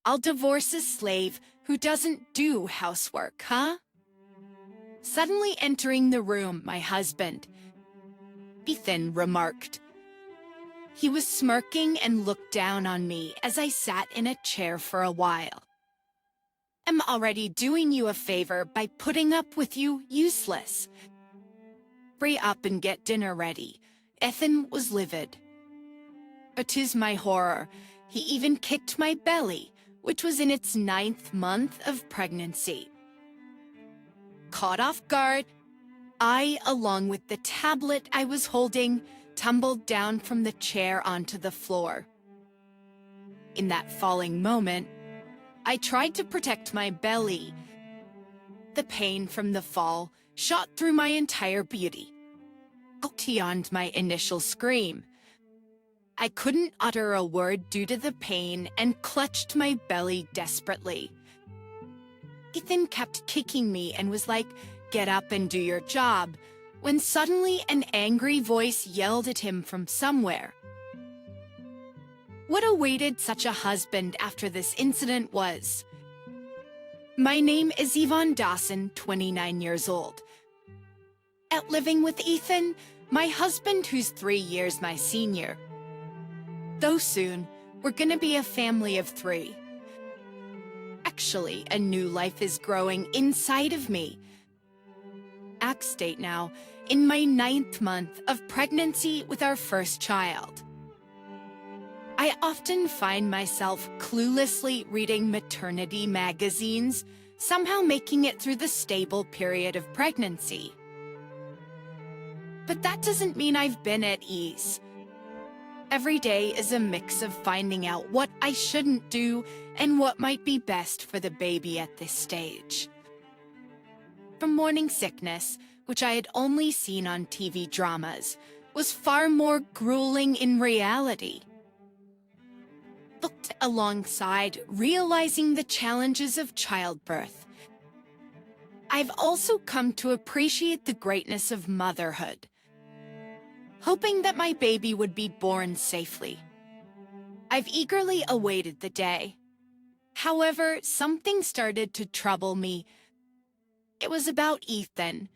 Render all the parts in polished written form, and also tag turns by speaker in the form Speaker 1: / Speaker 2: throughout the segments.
Speaker 1: I'll divorce a slave who doesn't do housework, huh? Suddenly entering the room, my husband, Ethan, remarked. He was smirking and looked down on me as I sat in a chair for a while. I'm already doing you a favor by putting up with you useless. Hurry up and get dinner ready. Ethan was livid. But to my horror, he even kicked my belly, which was in its 9th month of pregnancy. Caught off guard, I, along with the tablet I was holding, tumbled down from the chair onto the floor. In that falling moment, I tried to protect my belly. The pain from the fall shot through my entire beauty, out beyond my initial scream. I couldn't utter a word due to the pain and clutched my belly desperately. Ethan kept kicking me and was like, "Get up and do your job," when suddenly an angry voice yelled at him from somewhere. What awaited such a husband after this incident was, my name is Yvonne Dawson, 29 years old. Out living with Ethan, my husband who's 3 years my senior. Though soon, we're gonna be a family of 3. Actually, a new life is growing inside of me. State now, in my 9th month of pregnancy with our first child. I often find myself cluelessly reading maternity magazines, somehow making it through the stable period of pregnancy. But that doesn't mean I've been at ease. Every day is a mix of finding out what I shouldn't do and what might be best for the baby at this stage. From morning sickness, which I had only seen on TV dramas, was far more grueling in reality. Looked alongside realizing the challenges of childbirth. I've also come to appreciate the greatness of motherhood, hoping that my baby would be born safely. I've eagerly awaited the day. However, something started to trouble me. It was about Ethan.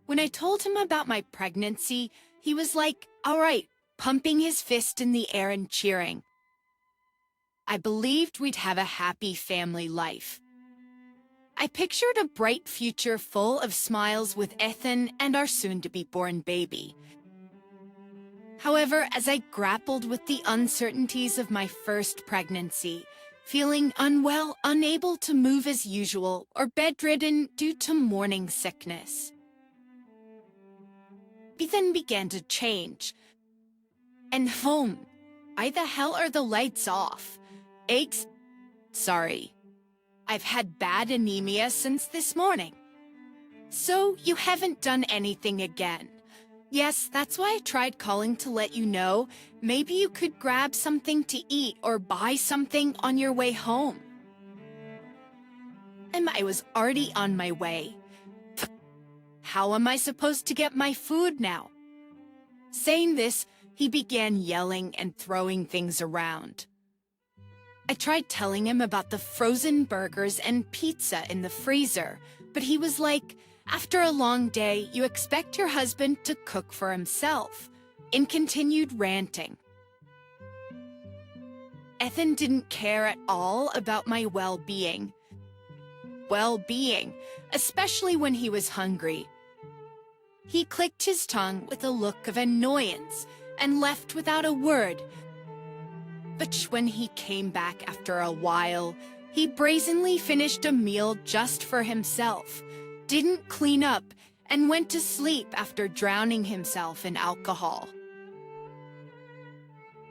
Speaker 1: When I told him about my pregnancy, he was like, "All right," pumping his fist in the air and cheering. I believed we'd have a happy family life. I pictured a bright future full of smiles with Ethan and our soon-to-be-born baby. However, as I grappled with the uncertainties of my first pregnancy, feeling unwell, unable to move as usual, or bedridden due to morning sickness, Ethan began to change. And why the hell are the lights off? Eggs? Sorry. I've had bad anemia since this morning. So you haven't done anything again. Yes, that's why I tried calling to let you know. Maybe you could grab something to eat or buy something on your way home. And I was already on my way. How am I supposed to get my food now? Saying this, he began yelling and throwing things around. I tried telling him about the frozen burgers and pizza in the freezer, but he was like, "After a long day, you expect your husband to cook for himself," and continued ranting. Ethan didn't care at all about my well-being. Especially when he was hungry. He clicked his tongue with a look of annoyance and left without a word. But when he came back after a while, he brazenly finished a meal just for himself, didn't clean up, and went to sleep after drowning himself in alcohol.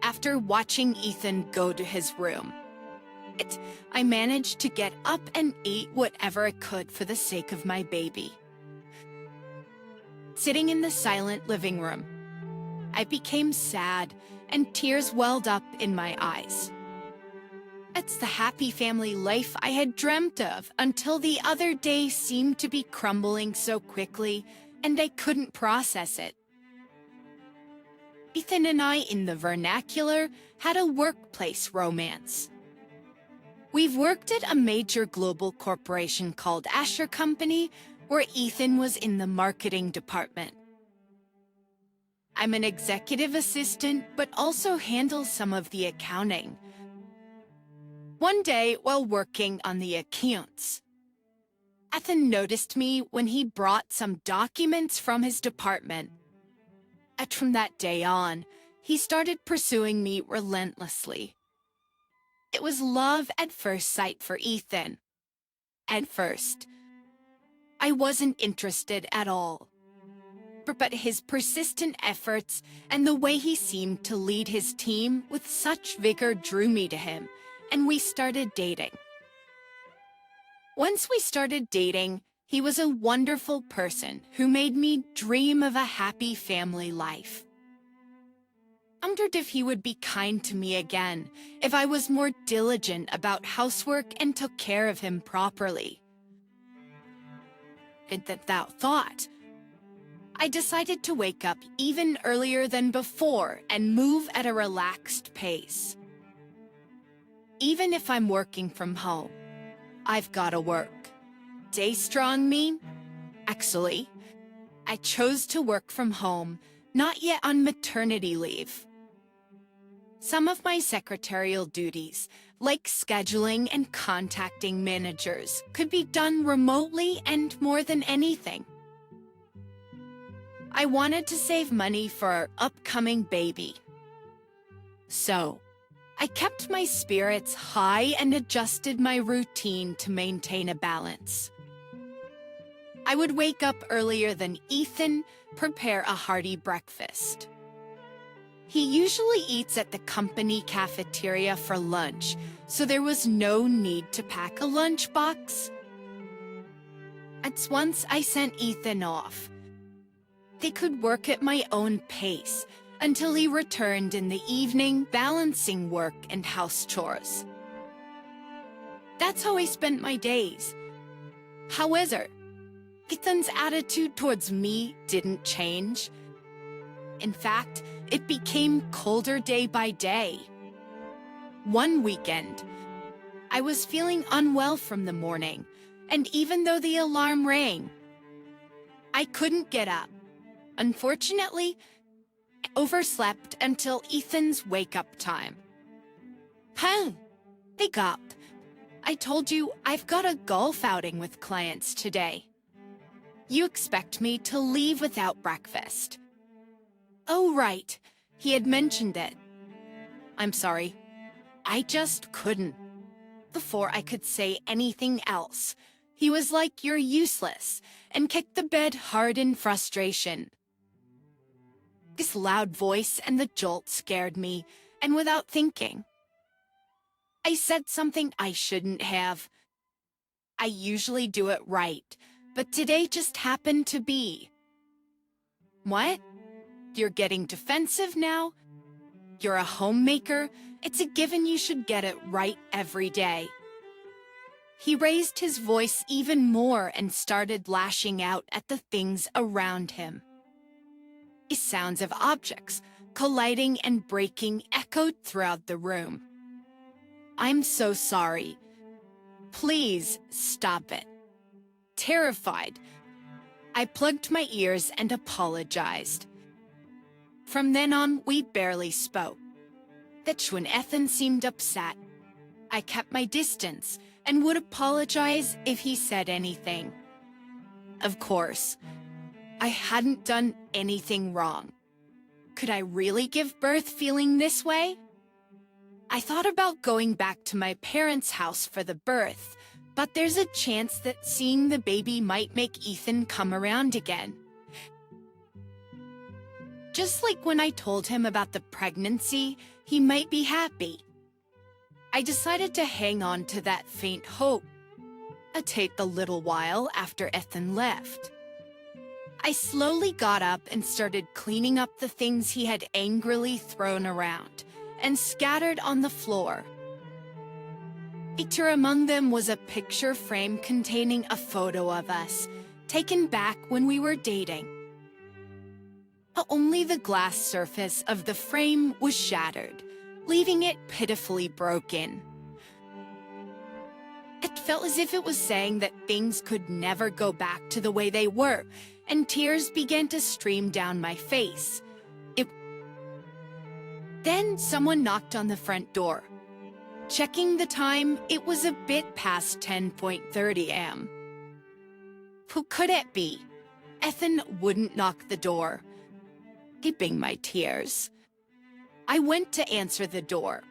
Speaker 1: After watching Ethan go to his room, I managed to get up and eat whatever I could for the sake of my baby. Sitting in the silent living room, I became sad and tears welled up in my eyes. It's the happy family life I had dreamt of until the other day seemed to be crumbling so quickly, and I couldn't process it. Ethan and I, in the vernacular, had a workplace romance. We've worked at a major global corporation called Company, where Ethan was in the marketing department. I'm an executive assistant, but also handle some of the accounting. One day, while working on the accounts, Ethan noticed me when he brought some documents from his department. And from that day on, he started pursuing me relentlessly. It was love at first sight for Ethan. At first, I wasn't interested at all. But his persistent efforts and the way he seemed to lead his team with such vigor drew me to him, and we started dating. Once we started dating, he was a wonderful person who made me dream of a happy family life. I wondered if he would be kind to me again, if I was more diligent about housework and took care of him properly. And that thought, I decided to wake up even earlier than before and move at a relaxed pace. Even if I'm working from home, I've gotta work. Stay strong me? Actually, I chose to work from home, not yet on maternity leave. Some of my secretarial duties, like scheduling and contacting managers, could be done remotely and more than anything. I wanted to save money for our upcoming baby. So, I kept my spirits high and adjusted my routine to maintain a balance. I would wake up earlier than Ethan, prepare a hearty breakfast. He usually eats at the company cafeteria for lunch, so there was no need to pack a lunchbox. At once I sent Ethan off. They could work at my own pace until he returned in the evening, balancing work and house chores. That's how I spent my days. However, Ethan's attitude towards me didn't change. In fact, it became colder day by day. One weekend, I was feeling unwell from the morning, and even though the alarm rang, I couldn't get up. Unfortunately, I overslept until Ethan's wake-up time. Wake up. I told you I've got a golf outing with clients today. You expect me to leave without breakfast. Oh, right. He had mentioned it. I'm sorry. I just couldn't. Before I could say anything else, he was like, "You're useless," and kicked the bed hard in frustration. This loud voice and the jolt scared me, and without thinking, I said something I shouldn't have. I usually do it right, but today just happened to be. What? You're getting defensive now? You're a homemaker. It's a given you should get it right every day. He raised his voice even more and started lashing out at the things around him. The sounds of objects colliding and breaking echoed throughout the room. I'm so sorry. Please stop it. Terrified, I plugged my ears and apologized. From then on, we barely spoke. That's when Ethan seemed upset. I kept my distance and would apologize if he said anything. Of course, I hadn't done anything wrong. Could I really give birth feeling this way? I thought about going back to my parents' house for the birth, but there's a chance that seeing the baby might make Ethan come around again. Just like when I told him about the pregnancy, he might be happy. I decided to hang on to that faint hope. It took a little while after Ethan left. I slowly got up and started cleaning up the things he had angrily thrown around and scattered on the floor. Featured among them was a picture frame containing a photo of us, taken back when we were dating. Only the glass surface of the frame was shattered, leaving it pitifully broken. felt as if it was saying that things could never go back to the way they were, and tears began to stream down my face. Then someone knocked on the front door. Checking the time, it was a bit past 10:30 a.m. Who could it be? Ethan wouldn't knock the door, keeping my tears. I went to answer the door.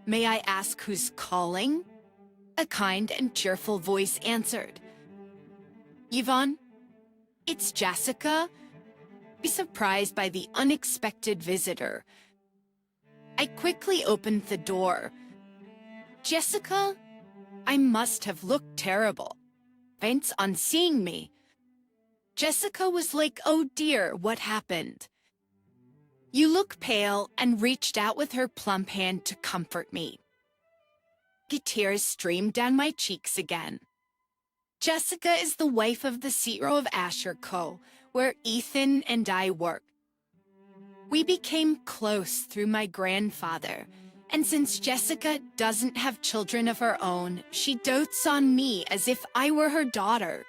Speaker 1: May I ask who's calling? A kind and cheerful voice answered. Yvonne, it's Jessica. Be surprised by the unexpected visitor. I quickly opened the door. Jessica, I must have looked terrible. Bent on seeing me. Jessica was like, oh dear, what happened? You look pale, and reached out with her plump hand to comfort me. The tears streamed down my cheeks again. Jessica is the wife of the CEO of Asher Co., where Ethan and I work. We became close through my grandfather, and since Jessica doesn't have children of her own, she dotes on me as if I were her daughter.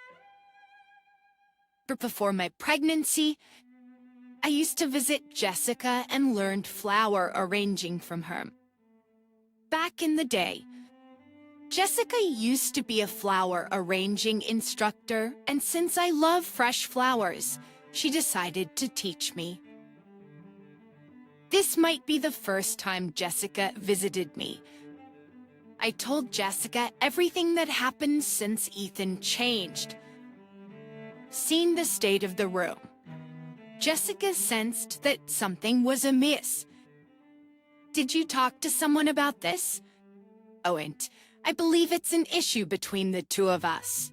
Speaker 1: But before my pregnancy, I used to visit Jessica and learned flower arranging from her. Back in the day, Jessica used to be a flower arranging instructor, and since I love fresh flowers, she decided to teach me. This might be the first time Jessica visited me. I told Jessica everything that happened since Ethan changed. Seeing the state of the room, Jessica sensed that something was amiss. Did you talk to someone about this? Oh, and I believe it's an issue between the two of us.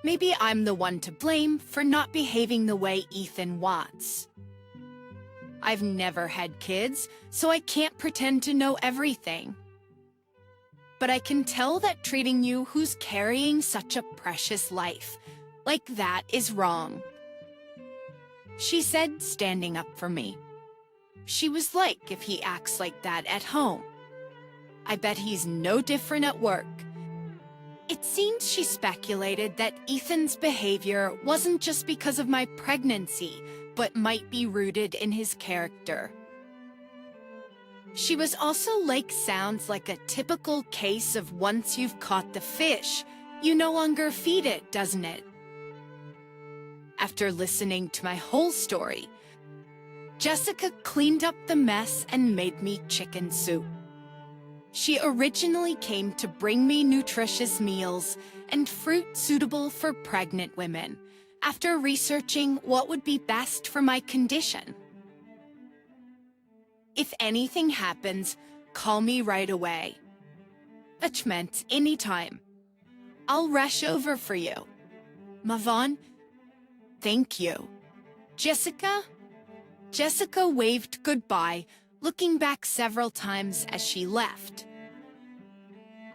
Speaker 1: Maybe I'm the one to blame for not behaving the way Ethan wants. I've never had kids, so I can't pretend to know everything. But I can tell that treating you who's carrying such a precious life like that is wrong. She said, standing up for me. She was like if he acts like that at home. I bet he's no different at work. It seems she speculated that Ethan's behavior wasn't just because of my pregnancy, but might be rooted in his character. She was also like, sounds like a typical case of once you've caught the fish, you no longer feed it, doesn't it? After listening to my whole story, Jessica cleaned up the mess and made me chicken soup. She originally came to bring me nutritious meals and fruit suitable for pregnant women, after researching what would be best for my condition. If anything happens, call me right away. Which meant anytime. I'll rush over for you. Mavon, thank you. Jessica? Jessica waved goodbye, looking back several times as she left.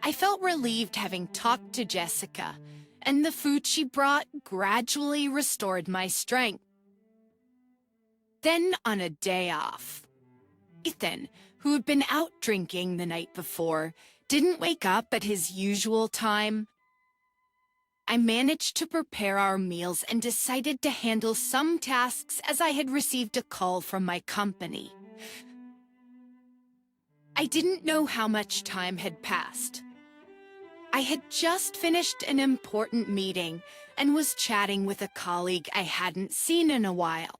Speaker 1: I felt relieved having talked to Jessica, and the food she brought gradually restored my strength. Then, on a day off, Ethan, who had been out drinking the night before, didn't wake up at his usual time. I managed to prepare our meals and decided to handle some tasks as I had received a call from my company. I didn't know how much time had passed. I had just finished an important meeting and was chatting with a colleague I hadn't seen in a while.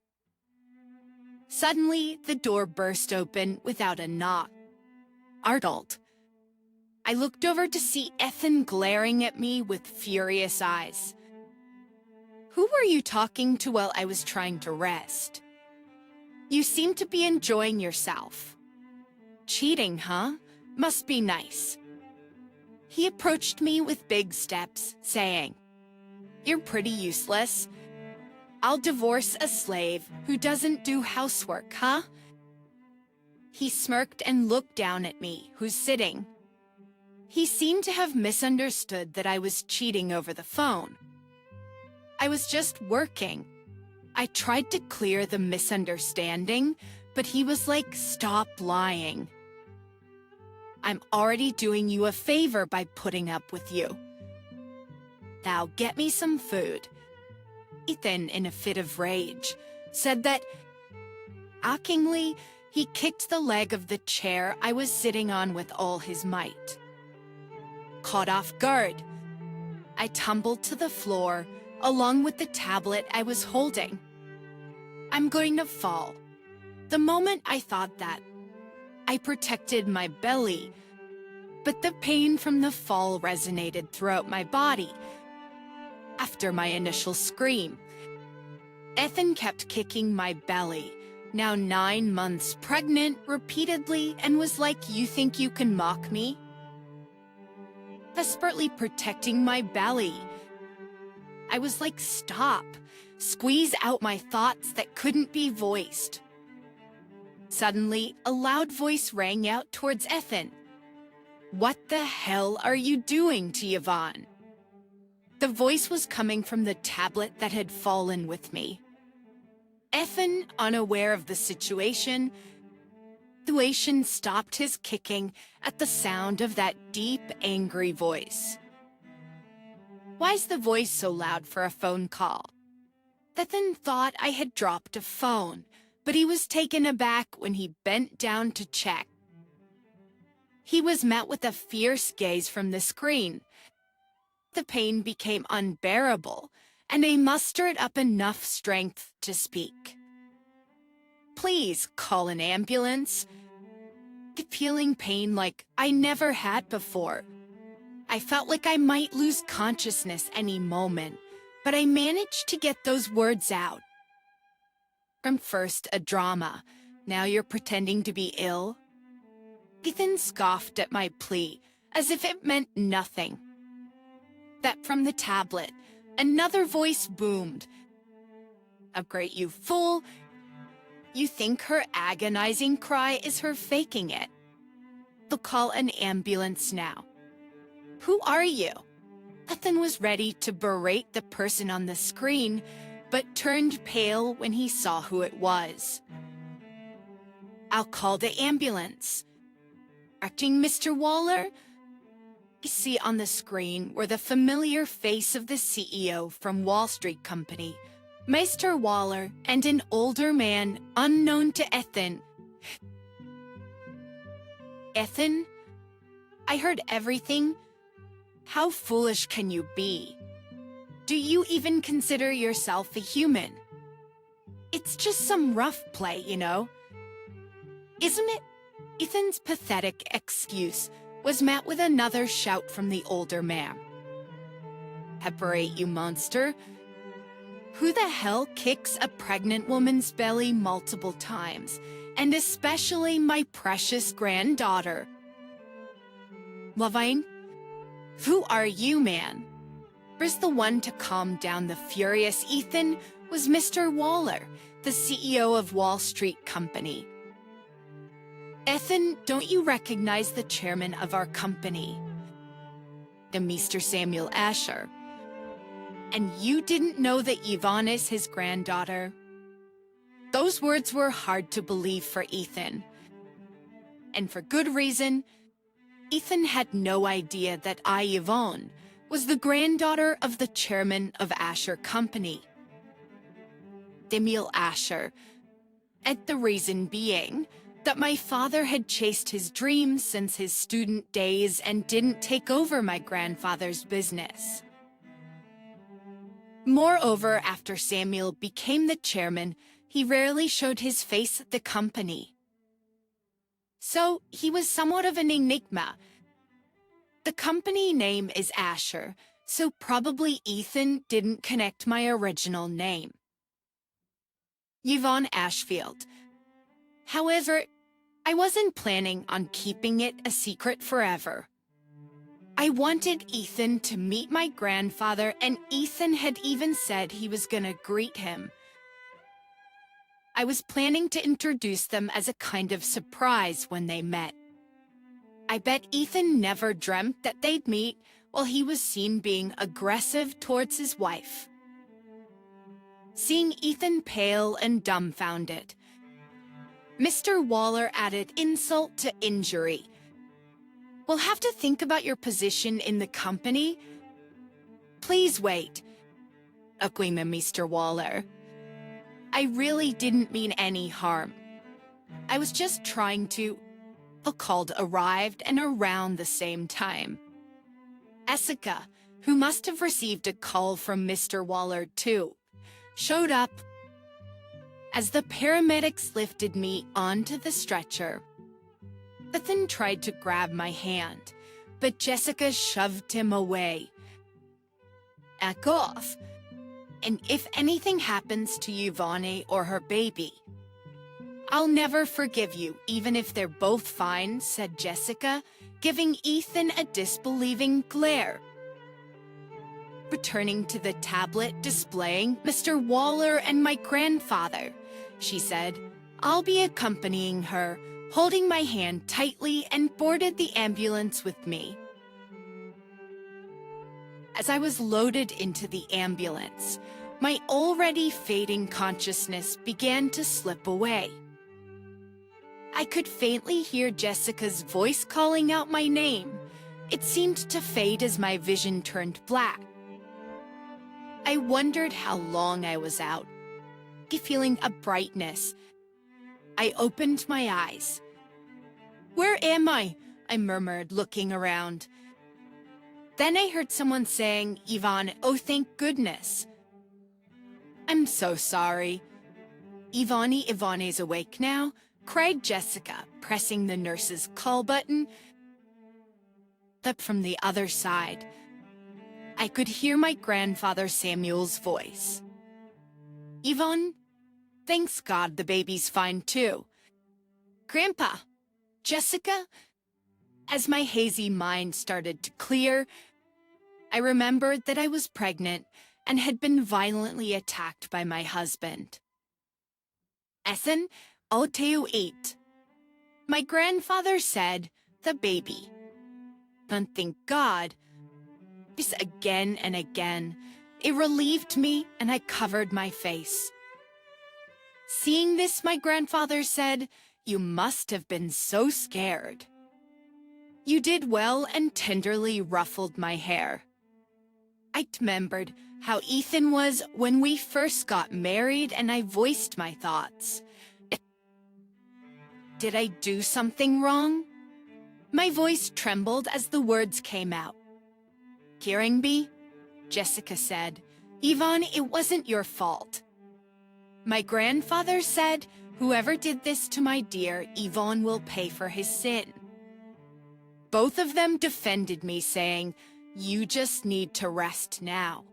Speaker 1: Suddenly, the door burst open without a knock. Startled, I looked over to see Ethan glaring at me with furious eyes. Who were you talking to while I was trying to rest? You seem to be enjoying yourself. Cheating, huh? Must be nice. He approached me with big steps, saying, "You're pretty useless. I'll divorce a slave who doesn't do housework, huh?" He smirked and looked down at me, who's sitting. He seemed to have misunderstood that I was cheating over the phone. I was just working. I tried to clear the misunderstanding, but he was like, "Stop lying." I'm already doing you a favor by putting up with you. Now get me some food. Ethan, in a fit of rage, said that, mockingly, he kicked the leg of the chair I was sitting on with all his might. Caught off guard, I tumbled to the floor along with the tablet I was holding. I'm going to fall. The moment I thought that, I protected my belly, but the pain from the fall resonated throughout my body. After my initial scream, Ethan kept kicking my belly, now 9 months pregnant, repeatedly, and was like, "You think you can mock me?" Desperately protecting my belly. I was like, "Stop. Squeeze out my thoughts that couldn't be voiced." Suddenly, a loud voice rang out towards Ethan. "What the hell are you doing to Yvonne?" The voice was coming from the tablet that had fallen with me. Ethan, unaware of the situation, stopped his kicking at the sound of that deep, angry voice. Why's the voice so loud for a phone call? Ethan thought I had dropped a phone, but he was taken aback when he bent down to check. He was met with a fierce gaze from the screen. The pain became unbearable, and I mustered up enough strength to speak. "Please call an ambulance." Feeling pain like I never had before. I felt like I might lose consciousness any moment, but I managed to get those words out. From first a drama, now you're pretending to be ill? Ethan scoffed at my plea, as if it meant nothing. That from the tablet, another voice boomed. "Great, you fool. You think her agonizing cry is her faking it? They'll call an ambulance now." "Who are you?" Ethan was ready to berate the person on the screen, but turned pale when he saw who it was. "I'll call the ambulance." Acting Mr. Waller? You see on the screen were the familiar face of the CEO from Wall Street Company, Mr. Waller, and an older man unknown to Ethan. "Ethan, I heard everything. How foolish can you be? Do you even consider yourself a human? It's just some rough play, you know. Isn't it?" Ethan's pathetic excuse was met with another shout from the older man. "Separate, you monster. Who the hell kicks a pregnant woman's belly multiple times, and especially my precious granddaughter? Levine, who are you, man?" The one to calm down the furious Ethan was Mr. Waller, the CEO of Wall Street Company. "Ethan, don't you recognize the chairman of our company, the Mr. Samuel Asher? And you didn't know that Yvonne is his granddaughter?" Those words were hard to believe for Ethan. And for good reason. Ethan had no idea that Yvonne was the granddaughter of the chairman of Asher Company, Samuel Asher, and the reason being that my father had chased his dreams since his student days and didn't take over my grandfather's business. Moreover, after Samuel became the chairman, he rarely showed his face at the company. So he was somewhat of an enigma. The company name is Asher, so probably Ethan didn't connect my original name, Yvonne Ashfield. However, I wasn't planning on keeping it a secret forever. I wanted Ethan to meet my grandfather, and Ethan had even said he was gonna greet him. I was planning to introduce them as a kind of surprise when they met. I bet Ethan never dreamt that they'd meet while he was seen being aggressive towards his wife. Seeing Ethan pale and dumbfounded, Mr. Waller added insult to injury. We'll have to think about your position in the company. Please wait, agreed Mr. Waller. I really didn't mean any harm. I was just trying to... The call arrived and around the same time. Jessica, who must have received a call from Mr. Waller too, showed up. As the paramedics lifted me onto the stretcher, Ethan tried to grab my hand, but Jessica shoved him away. Back off, and if anything happens to Yvonne or her baby, I'll never forgive you, even if they're both fine, said Jessica, giving Ethan a disbelieving glare. Returning to the tablet displaying Mr. Waller and my grandfather, she said, I'll be accompanying her, holding my hand tightly, and boarded the ambulance with me. As I was loaded into the ambulance, my already fading consciousness began to slip away. I could faintly hear Jessica's voice calling out my name. It seemed to fade as my vision turned black. I wondered how long I was out. Feeling a brightness, I opened my eyes. Where am I? I murmured, looking around. Then I heard someone saying, Yvonne, oh thank goodness. I'm so sorry. Yvonne's awake now? Cried Jessica, pressing the nurse's call button. Up from the other side, I could hear my grandfather Samuel's voice. Yvonne, thanks God the baby's fine too. Grandpa, Jessica? As my hazy mind started to clear, I remembered that I was pregnant and had been violently attacked by my husband. Ethan, I'll tell you eat. My grandfather said, the baby. And thank God. This again and again. It relieved me and I covered my face. Seeing this, my grandfather said, you must have been so scared. You did well and tenderly ruffled my hair. I remembered how Ethan was when we first got married and I voiced my thoughts. Did I do something wrong? My voice trembled as the words came out. Hearing me? Jessica said, Yvonne, it wasn't your fault. My grandfather said, whoever did this to my dear, Yvonne will pay for his sin. Both of them defended me, saying, you just need to rest now.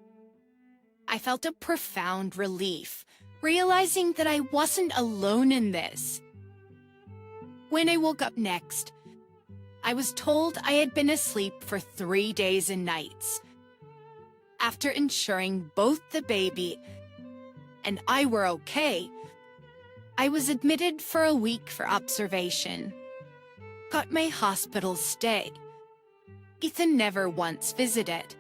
Speaker 1: I felt a profound relief, realizing that I wasn't alone in this. When I woke up next, I was told I had been asleep for 3 days and nights. After ensuring both the baby and I were okay, I was admitted for a week for observation. Got my hospital stay. Ethan never once visited.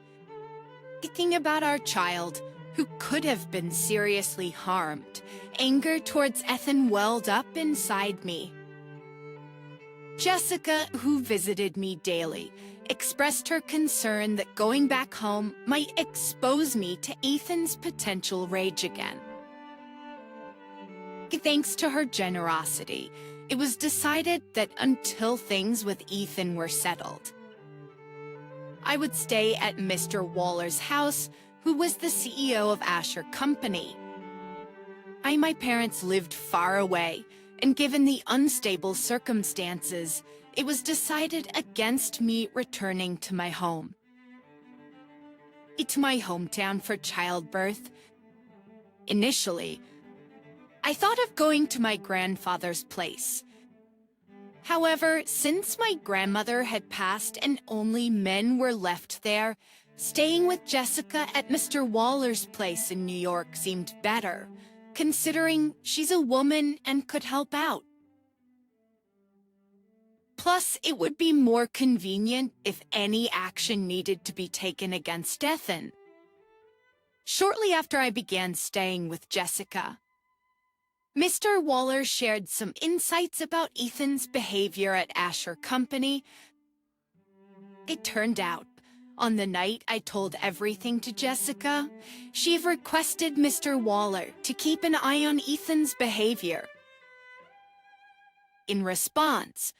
Speaker 1: Thinking about our child, who could have been seriously harmed, anger towards Ethan welled up inside me. Jessica, who visited me daily, expressed her concern that going back home might expose me to Ethan's potential rage again. Thanks to her generosity, it was decided that until things with Ethan were settled, I would stay at Mr. Waller's house, who was the CEO of Accompany. My parents lived far away, and given the unstable circumstances, it was decided against me returning to my home. It's my hometown for childbirth. Initially, I thought of going to my grandfather's place. However, since my grandmother had passed and only men were left there, staying with Jessica at Mr. Waller's place in New York seemed better, considering she's a woman and could help out. Plus, it would be more convenient if any action needed to be taken against Ethan. Shortly after I began staying with Jessica, Mr. Waller shared some insights about Ethan's behavior at Accompany. It turned out, on the night I told everything to Jessica, she requested Mr. Waller to keep an eye on Ethan's behavior. In response,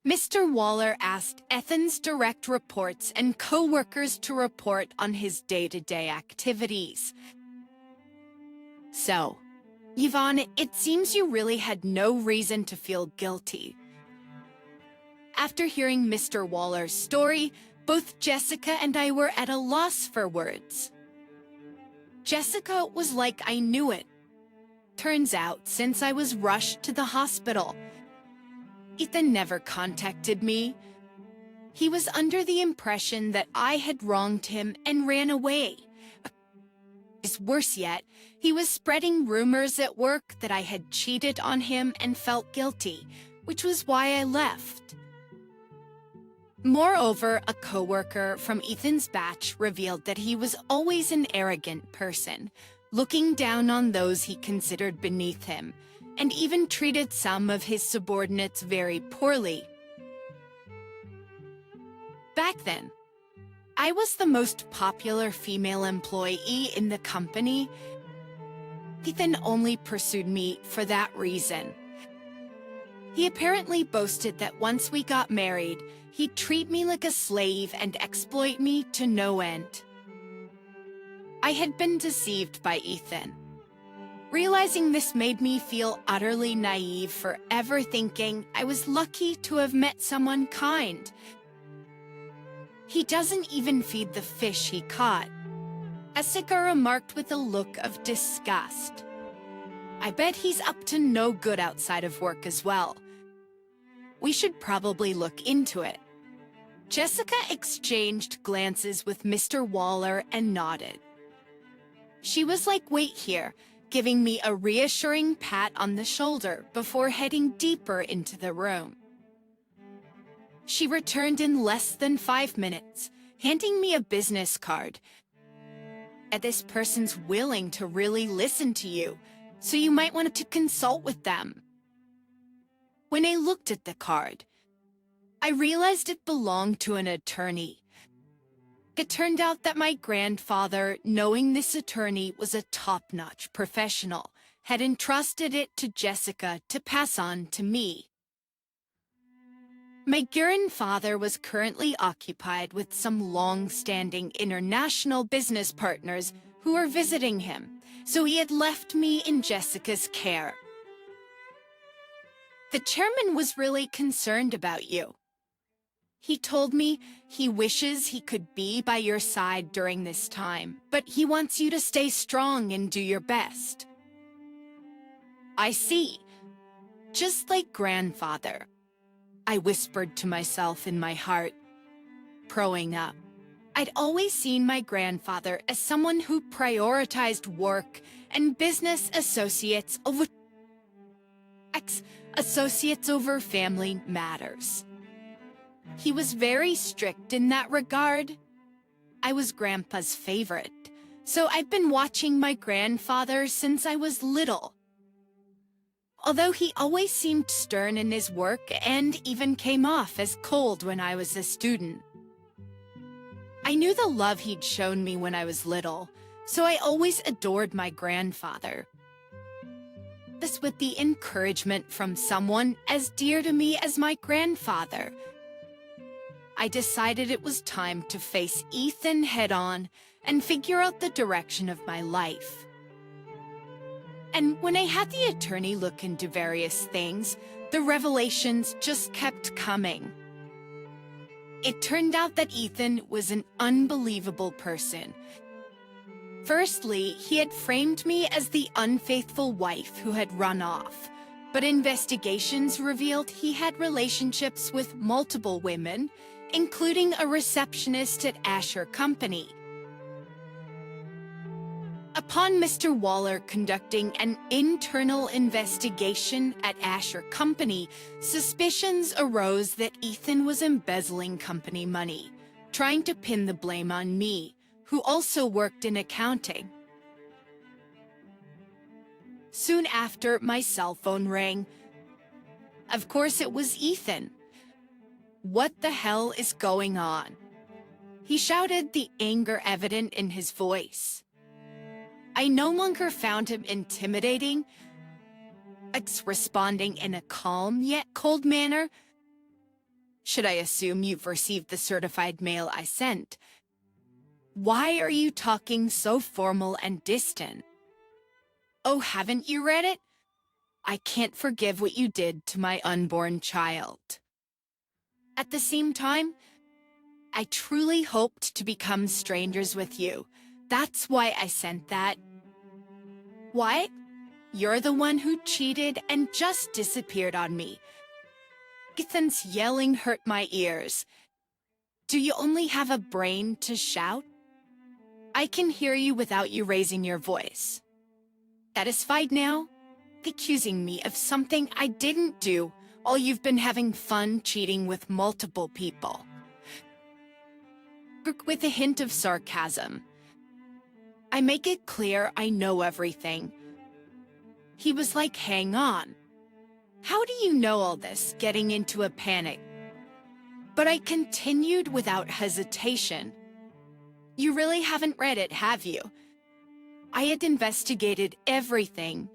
Speaker 1: Mr. Waller asked Ethan's direct reports and co-workers to report on his day-to-day activities. So, Yvonne, it seems you really had no reason to feel guilty. After hearing Mr. Waller's story, both Jessica and I were at a loss for words. Jessica was like I knew it. Turns out, since I was rushed to the hospital, Ethan never contacted me. He was under the impression that I had wronged him and ran away. Worse yet, he was spreading rumors at work that I had cheated on him and felt guilty, which was why I left. Moreover, a coworker from Ethan's batch revealed that he was always an arrogant person, looking down on those he considered beneath him, and even treated some of his subordinates very poorly. Back then, I was the most popular female employee in the company. Ethan only pursued me for that reason. He apparently boasted that once we got married, he'd treat me like a slave and exploit me to no end. I had been deceived by Ethan. Realizing this made me feel utterly naive for ever thinking I was lucky to have met someone kind. He doesn't even feed the fish he caught, Jessica remarked with a look of disgust. I bet he's up to no good outside of work as well. We should probably look into it. Jessica exchanged glances with Mr. Waller and nodded. She was like, "Wait here," giving me a reassuring pat on the shoulder before heading deeper into the room. She returned in less than 5 minutes, handing me a business card. This person's willing to really listen to you, so you might want to consult with them. When I looked at the card, I realized it belonged to an attorney. It turned out that my grandfather, knowing this attorney was a top-notch professional, had entrusted it to Jessica to pass on to me. My grandfather was currently occupied with some long-standing international business partners who were visiting him, so he had left me in Jessica's care. The chairman was really concerned about you. He told me he wishes he could be by your side during this time, but he wants you to stay strong and do your best. I see. Just like grandfather, I whispered to myself in my heart. Growing up, I'd always seen my grandfather as someone who prioritized work and business associates over family matters. He was very strict in that regard. I was Grandpa's favorite, so I've been watching my grandfather since I was little. Although he always seemed stern in his work and even came off as cold when I was a student. I knew the love he'd shown me when I was little, so I always adored my grandfather. This with the encouragement from someone as dear to me as my grandfather. I decided it was time to face Ethan head-on and figure out the direction of my life. And when I had the attorney look into various things, the revelations just kept coming. It turned out that Ethan was an unbelievable person. Firstly, he had framed me as the unfaithful wife who had run off, but investigations revealed he had relationships with multiple women, including a receptionist at Accompany. Upon Mr. Waller conducting an internal investigation at Accompany, suspicions arose that Ethan was embezzling company money, trying to pin the blame on me, who also worked in accounting. Soon after, my cell phone rang. Of course, it was Ethan. What the hell is going on? He shouted, the anger evident in his voice. I no longer found him intimidating, responding in a calm yet cold manner. Should I assume you've received the certified mail I sent? Why are you talking so formal and distant? Oh, haven't you read it? I can't forgive what you did to my unborn child. At the same time, I truly hoped to become strangers with you. That's why I sent that. What? You're the one who cheated and just disappeared on me. Ethan's yelling hurt my ears. Do you only have a brain to shout? I can hear you without you raising your voice. Satisfied now? Accusing me of something I didn't do while you've been having fun cheating with multiple people. With a hint of sarcasm. I make it clear I know everything. He was like, hang on. How do you know all this? Getting into a panic. But I continued without hesitation. You really haven't read it, have you? I had investigated everything.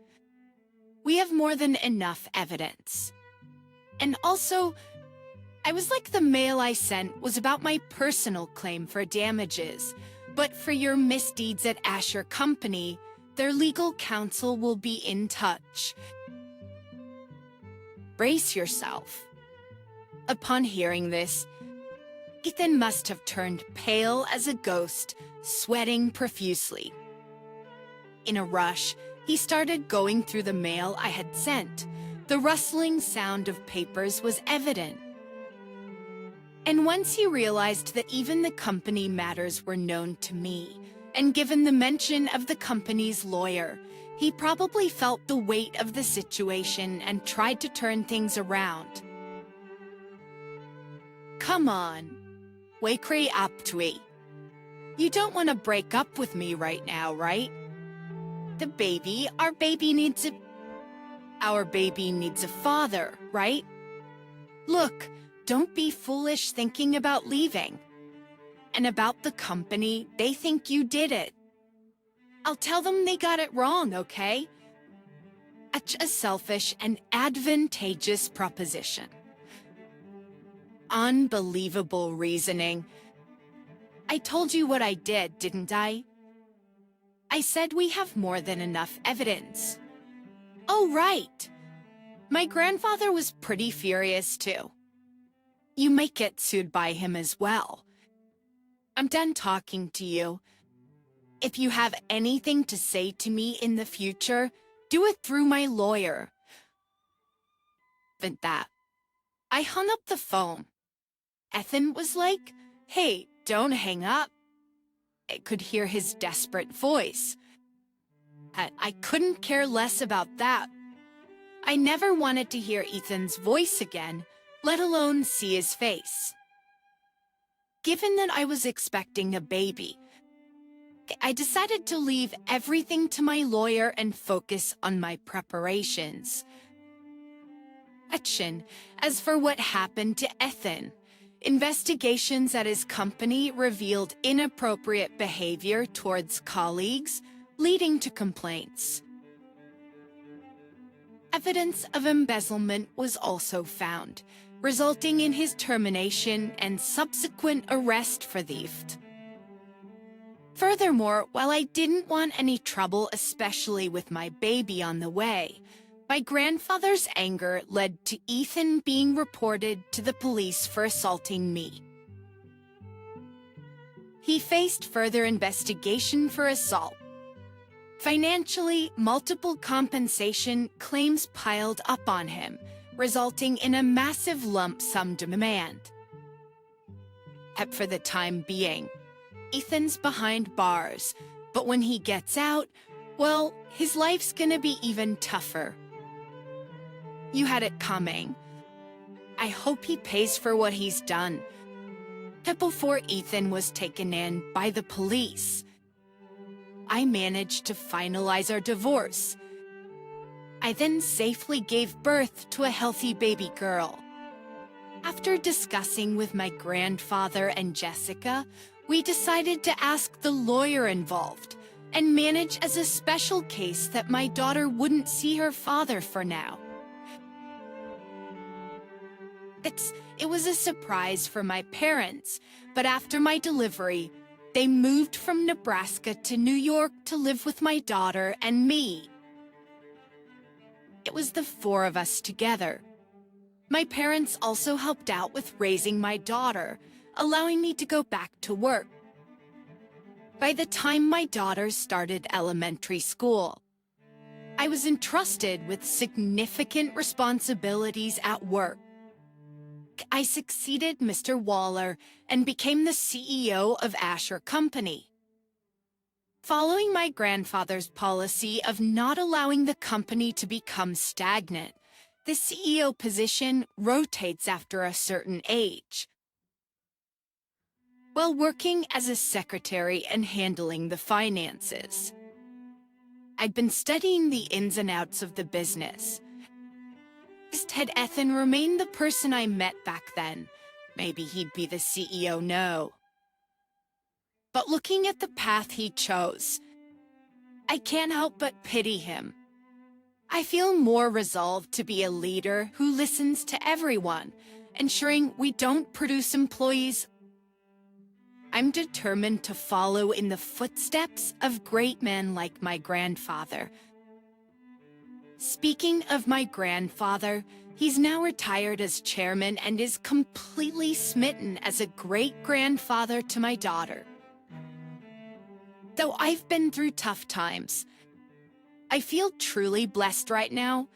Speaker 1: We have more than enough evidence. And also, I was like, the mail I sent was about my personal claim for damages, but for your misdeeds at Asher Company, their legal counsel will be in touch. Brace yourself. Upon hearing this, Ethan must have turned pale as a ghost, sweating profusely. In a rush, he started going through the mail I had sent. The rustling sound of papers was evident. And once he realized that even the company matters were known to me, and given the mention of the company's lawyer, he probably felt the weight of the situation and tried to turn things around. Come on, wake up to it. You don't want to break up with me right now, right? Our baby needs a father, right? Look, don't be foolish thinking about leaving. And about the company, they think you did it. I'll tell them they got it wrong, okay? A selfish and advantageous proposition. Unbelievable reasoning. I told you what I did, didn't I? I said we have more than enough evidence. Oh, right. My grandfather was pretty furious, too. You might get sued by him as well. I'm done talking to you. If you have anything to say to me in the future, do it through my lawyer. But that. I hung up the phone. Ethan was like, hey, don't hang up. I could hear his desperate voice. I couldn't care less about that. I never wanted to hear Ethan's voice again, let alone see his face. Given that I was expecting a baby, I decided to leave everything to my lawyer and focus on my preparations. As for what happened to Ethan, investigations at his company revealed inappropriate behavior towards colleagues, leading to complaints. Evidence of embezzlement was also found, resulting in his termination and subsequent arrest for theft. Furthermore, while I didn't want any trouble, especially with my baby on the way, my grandfather's anger led to Ethan being reported to the police for assaulting me. He faced further investigation for assault. Financially, multiple compensation claims piled up on him, resulting in a massive lump sum demand. Except for the time being, Ethan's behind bars, but when he gets out, well, his life's gonna be even tougher. You had it coming. I hope he pays for what he's done. But before Ethan was taken in by the police, I managed to finalize our divorce. I then safely gave birth to a healthy baby girl. After discussing with my grandfather and Jessica, we decided to ask the lawyer involved and manage as a special case that my daughter wouldn't see her father for now. It was a surprise for my parents, but after my delivery, they moved from Nebraska to New York to live with my daughter and me. It was the four of us together. My parents also helped out with raising my daughter, allowing me to go back to work. By the time my daughter started elementary school, I was entrusted with significant responsibilities at work. I succeeded Mr. Waller and became the CEO of Asher Company. Following my grandfather's policy of not allowing the company to become stagnant, the CEO position rotates after a certain age. While working as a secretary and handling the finances, I'd been studying the ins and outs of the business. Had Ethan remained the person I met back then, maybe he'd be the CEO now. But looking at the path he chose, I can't help but pity him. I feel more resolved to be a leader who listens to everyone, ensuring we don't produce employees. I'm determined to follow in the footsteps of great men like my grandfather. Speaking of my grandfather, he's now retired as chairman and is completely smitten as a great-grandfather to my daughter. Though I've been through tough times, I feel truly blessed right now